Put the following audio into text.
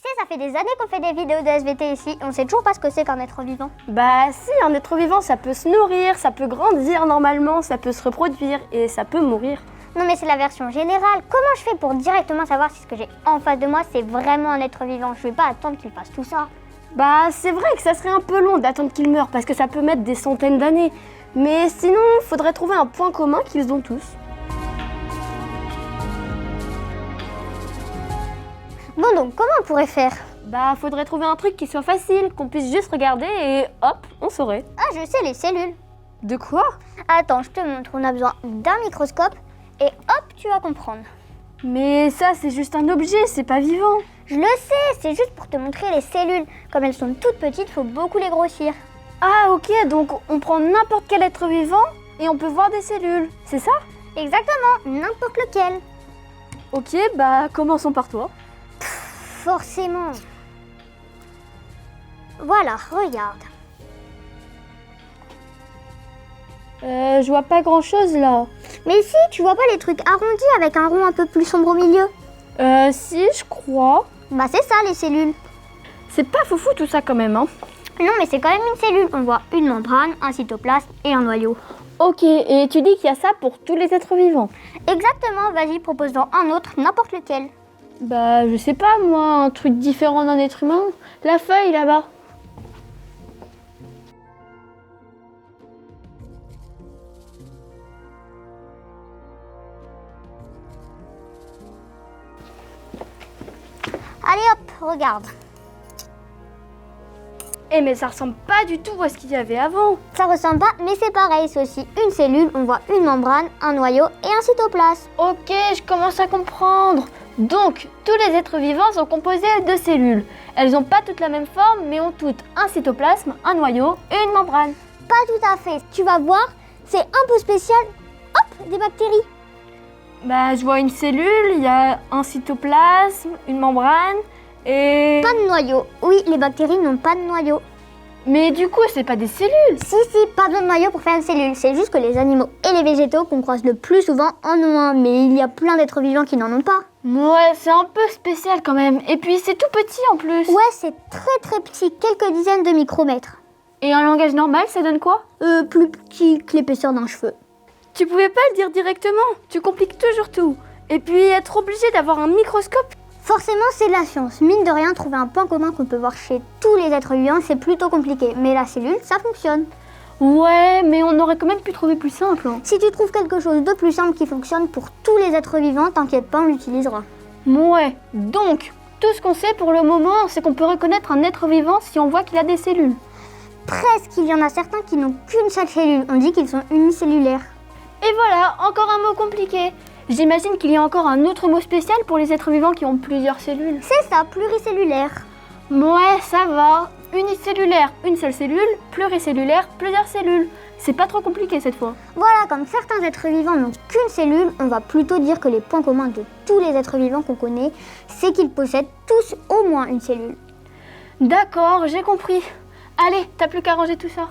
Tu sais, ça fait des années qu'on fait des vidéos de SVT ici, on sait toujours pas ce que c'est qu'un être vivant. Bah si, un être vivant, ça peut se nourrir, ça peut grandir normalement, ça peut se reproduire et ça peut mourir. Non mais c'est la version générale. Comment je fais pour directement savoir si ce que j'ai en face de moi c'est vraiment un être vivant? Je vais pas attendre qu'il fasse tout ça. Bah c'est vrai que ça serait un peu long d'attendre qu'il meure parce que ça peut mettre des centaines d'années. Mais sinon, faudrait trouver un point commun qu'ils ont tous. Bon donc, comment on pourrait faire? Bah faudrait trouver un truc qui soit facile, qu'on puisse juste regarder et hop, on saurait. Ah, je sais, les cellules. De quoi? Attends, je te montre, on a besoin d'un microscope et hop, tu vas comprendre. Mais ça c'est juste un objet, c'est pas vivant. Je le sais, c'est juste pour te montrer les cellules. Comme elles sont toutes petites, faut beaucoup les grossir. Ah ok, donc on prend n'importe quel être vivant et on peut voir des cellules, c'est ça? Exactement, n'importe lequel. Ok, bah commençons par toi. Forcément. Voilà, regarde. Je vois pas grand chose là. Mais si, tu vois pas les trucs arrondis avec un rond un peu plus sombre au milieu? Si, je crois. Bah c'est ça les cellules. C'est pas foufou tout ça quand même, hein. Non mais c'est quand même une cellule. On voit une membrane, un cytoplasme et un noyau. Ok, et tu dis qu'il y a ça pour tous les êtres vivants? Exactement, vas-y, propose-en un autre, n'importe lequel. Bah, je sais pas moi, un truc différent d'un être humain. La feuille là-bas. Allez hop, regarde. Eh mais ça ressemble pas du tout à ce qu'il y avait avant. Ça ressemble pas, mais c'est pareil, c'est aussi une cellule. On voit une membrane, un noyau et un cytoplasme. Ok, je commence à comprendre. Donc, tous les êtres vivants sont composés de cellules. Elles ont pas toutes la même forme, mais ont toutes un cytoplasme, un noyau et une membrane. Pas tout à fait, tu vas voir, c'est un peu spécial. Hop, des bactéries. Bah, je vois une cellule, il y a un cytoplasme, une membrane et... Pas de noyau. Oui, les bactéries n'ont pas de noyau. Mais du coup, c'est pas des cellules. Si, pas besoin de noyau pour faire une cellule. C'est juste que les animaux et les végétaux qu'on croise le plus souvent en ont un. Mais il y a plein d'êtres vivants qui n'en ont pas. Ouais, c'est un peu spécial quand même. Et puis, c'est tout petit en plus. Ouais, c'est très petit, quelques dizaines de micromètres. Et en langage normal, ça donne quoi? Plus petit que l'épaisseur d'un cheveu. Tu pouvais pas le dire directement. Tu compliques toujours tout. Et puis, être obligé d'avoir un microscope. Forcément, c'est de la science. Mine de rien, trouver un point commun qu'on peut voir chez tous les êtres vivants, c'est plutôt compliqué. Mais la cellule, ça fonctionne. Ouais, mais on aurait quand même pu trouver plus simple. Hein. Si tu trouves quelque chose de plus simple qui fonctionne pour tous les êtres vivants, t'inquiète pas, on l'utilisera. Ouais, donc, tout ce qu'on sait pour le moment, c'est qu'on peut reconnaître un être vivant si on voit qu'il a des cellules. Presque, il y en a certains qui n'ont qu'une seule cellule. On dit qu'ils sont unicellulaires. Et voilà, encore un mot compliqué. J'imagine qu'il y a encore un autre mot spécial pour les êtres vivants qui ont plusieurs cellules. C'est ça, pluricellulaire. Ouais, ça va. Unicellulaire, une seule cellule. Pluricellulaire, plusieurs cellules. C'est pas trop compliqué cette fois. Voilà, comme certains êtres vivants n'ont qu'une cellule, on va plutôt dire que les points communs de tous les êtres vivants qu'on connaît, c'est qu'ils possèdent tous au moins une cellule. D'accord, j'ai compris. Allez, t'as plus qu'à ranger tout ça.